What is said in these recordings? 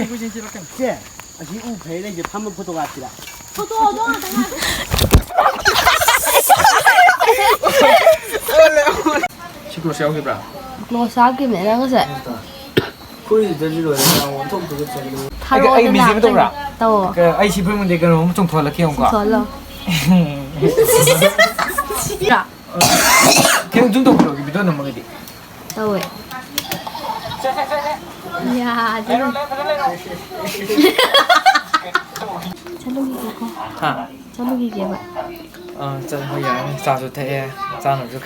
不行，这边看。姐，而且误赔了，就他们不多啊，去了。不多，等下。去小黑吧。我啥给没那个噻。Taruh Taruh ayam na betul tak? Tahu. Ke ai si pun dia kan macam tu lah kiong ka. Soalnya. Ya. Kiong jung tu kalau gitu nama dia. Tahu. Ya, jangan. Chalo gigi ko. Ha. Chalo gigi ba. Chân hơi dài, sao rồi thế, sao rồi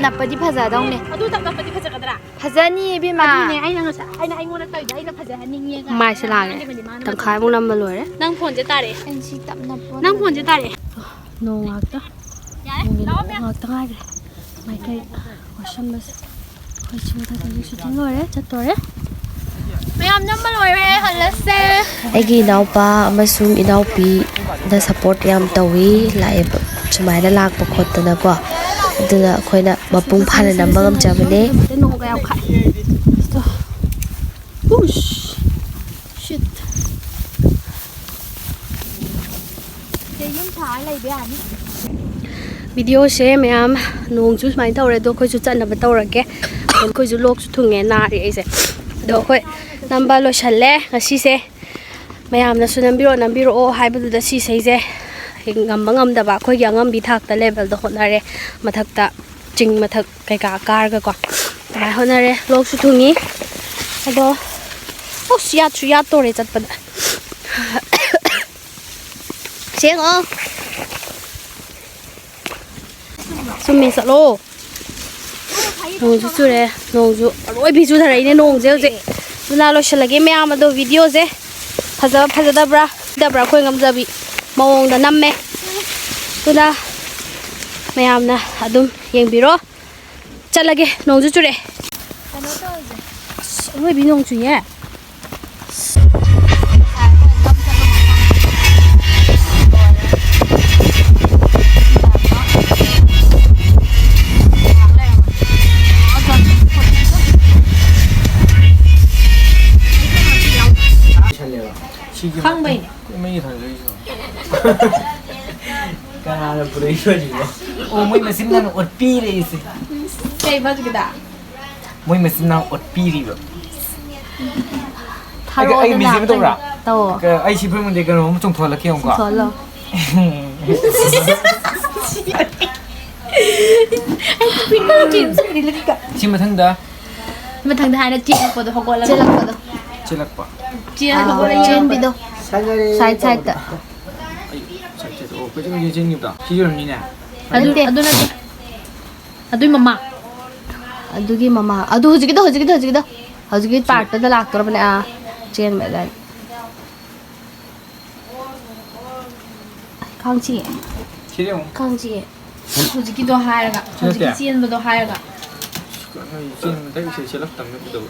ꯅꯞꯄꯗꯤ ꯐꯖꯗꯧꯅꯦ ꯑꯗꯨ ꯇꯞꯅꯄꯗꯤ ꯐꯖꯒꯗ꯭ꯔꯥ ꯐꯖꯅꯤ ꯏꯕꯦꯝꯃ ꯑꯗꯨꯅꯦ ꯑꯩꯅ ꯉꯁꯥꯏ ꯑꯩꯉꯣꯟꯗ ꯇꯧꯔꯤꯗꯣ ꯑꯩꯅ ꯐꯖꯍꯟꯅꯤꯡꯉꯦꯒ ꯃꯥꯏꯁꯦ ꯂꯥꯡꯉꯦ ꯇꯪꯈꯥꯏꯃꯨꯛ ꯅꯝꯕ ꯂꯣꯏꯔꯦ ꯅꯪ ꯐꯣꯟꯁꯦ ꯇꯥꯔꯦ ꯑꯩ ꯁꯤ ꯇꯞꯅ ꯅꯪ ꯐꯣꯟꯁꯦ ꯇꯥꯔꯦ ꯅꯣꯡ ꯉꯥꯛꯇ ꯌꯥꯔꯦ ꯅꯣꯡꯒꯤ ꯂꯥꯛꯑꯣ ꯅꯣꯡ ꯉꯥꯛꯇ ꯉꯥꯏꯔꯦ ꯃꯥꯏꯀꯩ ꯋꯥꯁꯟꯕꯁꯦ ꯑꯩꯈꯣꯏ ꯁꯤ ꯃꯊꯛꯇꯒꯤ ꯁꯨꯇꯤꯡ ꯂꯣꯏꯔꯦ ꯆꯠꯇꯣꯔꯦ ꯃꯌꯥꯝ ꯅꯝꯕ ꯂꯣꯏꯔꯦ ꯍꯜꯂꯁꯦ ꯑꯩꯒꯤ ꯏꯅꯥꯎꯄꯥ ꯑꯃꯁꯨꯡ ꯏꯅꯥꯎꯄꯤꯗ ꯁꯞꯄꯣꯔꯠ ꯌꯥꯝ ꯇꯧꯋꯤ ꯂꯥꯛꯑꯦꯕ ꯁꯨꯃꯥꯏꯅ ꯂꯥꯛꯄ ꯈꯣꯠꯇꯅꯀꯣ ꯑꯗꯨꯅ ꯑꯩꯈꯣꯏꯅ ꯃꯄꯨꯡ ꯐꯥꯅ ꯅꯝꯕ ꯉꯝꯖꯕꯅꯦ ꯅꯣꯡꯒ ꯌꯥꯝ ꯈꯥꯏ ꯌꯨꯝ ꯁꯥꯔ ꯂꯩꯕ ꯌꯥꯅꯤ ꯚꯤꯗꯤꯑꯣꯁꯦ ꯃꯌꯥꯝ ꯅꯣꯡꯁꯨ ꯁꯨꯃꯥꯏꯅ ꯇꯧꯔꯦ ꯑꯗꯣ ꯑꯩꯈꯣꯏꯁꯨ ꯆꯠꯅꯕ ꯇꯧꯔꯒꯦ ꯑꯩꯈꯣꯏꯁꯨ ꯂꯣꯛꯁꯨ ꯊꯨꯡꯉꯦ ꯅꯥꯔꯦ ꯑꯩꯁꯦ ꯑꯗꯣ ꯑꯩꯈꯣꯏ ꯅꯝꯕ ꯂꯣꯏꯁꯜꯂꯦ ꯉꯁꯤꯁꯦ ꯃꯌꯥꯝꯅꯁꯨ ꯅꯝꯕꯤꯔꯛꯑꯣ ꯍꯥꯏꯕꯗꯨꯗ ꯁꯤꯁꯩꯁꯦ ꯉꯝꯕ ꯉꯝꯗꯕ ꯑꯩꯈꯣꯏꯒꯤ ꯑꯉꯝꯕꯤ ꯊꯥꯛꯇ ꯂꯦꯚꯦꯜꯗ ꯍꯣꯠꯅꯔꯦ ꯃꯊꯛꯇ ꯆꯤꯡ ꯃꯊꯛ ꯀꯩꯀꯥ ꯀꯥꯔꯒꯀꯣ ꯑꯗꯨꯃꯥꯏꯅ ꯍꯣꯠꯅꯔꯦ ꯂꯣꯛꯁꯨ ꯊꯨꯡꯉꯤ ꯑꯗꯣ ꯑꯁ ꯌꯥꯠꯁꯨ ꯌꯥꯠꯇꯣꯔꯦ ꯆꯠꯄꯗ ꯁꯦꯡꯉꯣ ꯆꯨꯝꯃꯦ ꯆꯠꯂꯣ ꯅꯣꯡꯁꯨ ꯆꯨꯔꯦ ꯅꯣꯡꯁꯨ ꯑꯔꯣꯏꯕꯤ ꯆꯨꯊꯔꯛꯏꯅꯦ ꯅꯣꯡꯁꯦ ꯍꯧꯖꯤꯛ ꯑꯗꯨꯅ ꯂꯣꯏꯁꯤꯜꯂꯒꯦ ꯃꯌꯥꯝ ꯑꯗꯣ ꯚꯤꯗꯤꯑꯣꯁꯦ ꯐꯖꯗꯕ꯭ꯔꯥ ꯑꯩꯈꯣꯏ ꯉꯝꯖꯕꯤ ꯃꯑꯣꯡꯗ ꯅꯝꯃꯦ ꯑꯗꯨꯅ ꯃꯌꯥꯝꯅ ꯑꯗꯨꯝ ꯌꯦꯡꯕꯤꯔꯣ ꯆꯠꯂꯒꯦ ꯅꯣꯡꯁꯨ ꯆꯨꯔꯛꯑꯦ ꯑꯁ ꯑꯔꯣꯏꯕꯤ ꯅꯣꯡ ꯆꯨꯏꯌꯦ ꯈꯪꯕꯩꯅꯦ ꯃꯩ ꯊꯥꯟꯖꯔꯤꯁꯨ ꯀꯅꯥꯅ ꯄꯨꯔꯛꯏꯕ ꯑꯣ ꯃꯣꯏ ꯃꯆꯤꯟꯅ ꯑꯣꯠꯄꯤꯔꯛꯏꯁꯦ ꯀꯩ ꯍꯧꯖꯤꯛꯀꯤꯗ ꯃꯣꯏ ꯃꯆꯤꯟꯅ ꯑꯣꯠꯄꯤꯔꯤꯕ ꯊꯥꯔꯛꯑꯣꯗꯅ ꯑꯩ ꯃꯤꯁꯦ ꯇꯧꯕ꯭ꯔꯥ ꯇꯧꯑꯣ ꯑꯩ ꯁꯤ ꯐꯤꯂꯝꯗꯤ ꯀꯩꯅꯣꯝ ꯆꯣꯡꯊꯣꯛꯍꯜꯂꯛꯀꯦ ꯑꯃꯨꯛꯀꯣ ꯊꯣꯛꯍꯜꯂꯣ ꯁꯤ ꯃꯊꯪꯗ ꯃꯊꯪꯗ ꯍꯥꯏꯅ ꯆꯦꯜꯂꯛꯄꯗꯣ ꯍꯧꯒꯠꯂꯒ ꯆꯦꯜꯂꯛꯄ ꯆꯦꯟꯕꯤꯗꯣ ꯁꯥꯏꯠ ꯁꯥꯏꯠꯇ ꯑꯣ ꯀꯣꯏꯆꯦꯟ ꯆꯦꯟꯈꯤꯕꯗꯣ ꯁꯤ ꯑꯣꯏꯔꯝꯅꯤꯅꯦ ꯑꯗꯨ ꯅꯠꯇꯦ ꯑꯗꯨꯏ ꯃꯃꯥ ꯑꯗꯨꯒꯤ ꯃꯃꯥ ꯑꯗꯨ ꯍꯧꯖꯤꯛꯀꯤ ꯄꯥꯔꯠꯇꯨꯗ ꯂꯥꯛꯇꯣꯔꯕꯅꯦ ꯆꯦꯟꯕ ꯑꯗꯨꯃꯥꯏꯅ ꯀꯥꯡꯆꯤꯌꯦ ꯁꯤꯗꯤ ꯑꯃꯨꯛ ꯀꯥꯡꯆꯤꯌꯦ ꯍꯧꯖꯤꯛꯀꯤꯗꯣ ꯍꯥꯏꯔꯒ ꯍꯧꯖꯤꯛꯀꯤ ꯆꯦꯟꯕꯗꯣ ꯍꯥꯏꯔꯒ ꯆꯦꯟꯕꯗ ꯆꯦꯜꯂꯛꯇꯕꯅꯦ ꯎꯗꯕ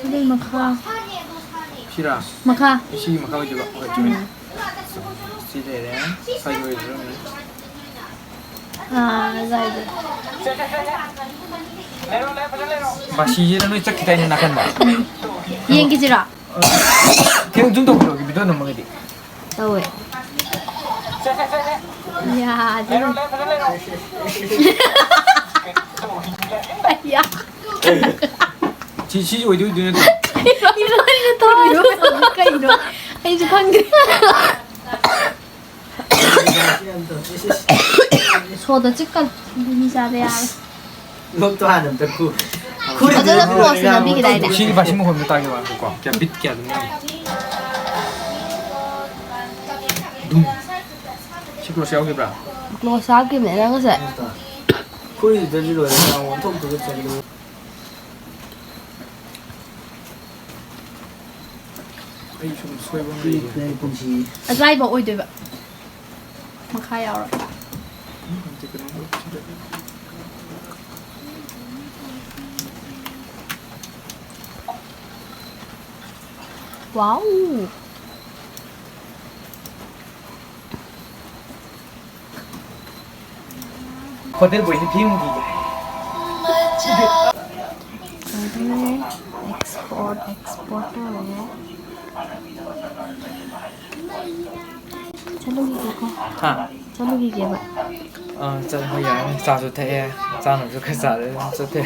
ꯑꯗꯨꯏ ꯃꯈꯥ ꯁꯤꯔꯥ ꯃꯈꯥ ꯁꯤꯒꯤ ꯃꯈꯥ ꯑꯣꯏꯗꯣꯏꯕ ꯍꯣꯏ ꯆꯨꯝꯃꯦ ꯁꯤ ꯂꯩꯔꯦ ꯁ꯭ꯋꯥꯏꯒꯤ ꯑꯣꯏꯗꯣꯏꯔꯝꯅꯤ ꯑꯗꯨꯋꯥꯏꯗ ꯕꯥꯁꯤꯁꯤꯗ ꯅꯣꯏ ꯆꯠꯈꯤꯗꯥꯏꯅꯦ ꯅꯥꯀꯟꯗ ꯌꯦꯡꯈꯤꯁꯤꯔꯣ ꯊꯦꯡ ꯖꯨꯝ ꯇꯧꯕꯤꯔꯣ ꯚꯤꯗꯤꯑꯣ ꯅꯝꯃꯒꯗꯤ ꯇꯧꯋꯦ ꯌꯥꯗꯦ ꯁꯤꯁꯤ ꯑꯣꯏꯗꯣꯏ ꯅꯠꯇ꯭ꯔꯣ ꯀꯩꯅꯣ ꯑꯩꯁꯨ ꯈꯪꯗꯦ ꯁꯣꯗ ꯆꯤꯛꯀꯟ ꯃꯤ ꯆꯥꯕ ꯌꯥꯔꯦ ꯂꯣꯛꯇꯣ ꯍꯥꯟꯅ ꯑꯝꯇ ꯑꯗꯨꯅ ꯀ꯭ꯂꯣꯁꯇ ꯅꯝꯕꯤꯒꯤꯗꯥꯏꯅꯦ ꯁꯤꯒꯤ ꯕꯥꯁꯤ ꯃꯈꯣꯟꯗꯣ ꯇꯥꯒꯦ ꯋꯥꯀꯣ ꯀꯌꯥ ꯕꯤꯠ ꯀꯌꯥ ꯑꯗꯨꯝ ꯗꯨꯝ ꯁꯤ ꯀ꯭ꯂꯣꯁ ꯌꯥꯎꯈꯤꯕ꯭ꯔꯥ ꯀ꯭ꯂꯣꯁ ꯍꯥꯞꯈꯤꯕꯅꯦ ꯅꯪ ꯉꯁꯥꯏ ꯈꯨꯔꯤꯗꯨꯗꯗꯤ ꯂꯣꯏꯔꯦ ꯑꯣꯟꯊꯣꯛꯇꯨꯒ ꯆꯠꯂꯨ ꯑꯩ ꯁꯨꯝ ꯁꯣꯏꯕ ꯑꯃ ꯂꯩꯌꯦ ꯄꯨꯟꯁꯤ ꯑꯗꯨꯋꯥꯏꯐꯥꯎ ꯑꯣꯏꯗꯣꯏꯕ ꯃꯈꯥ ꯌꯥꯎꯔꯒ ꯋꯥꯎ 호텔 보이는 비행기 एक्सपोर्ट तौरे चलूगिगेको हाँ चलूगिगेबा चल हो यार चासु थे चानुसु खा चाले चथे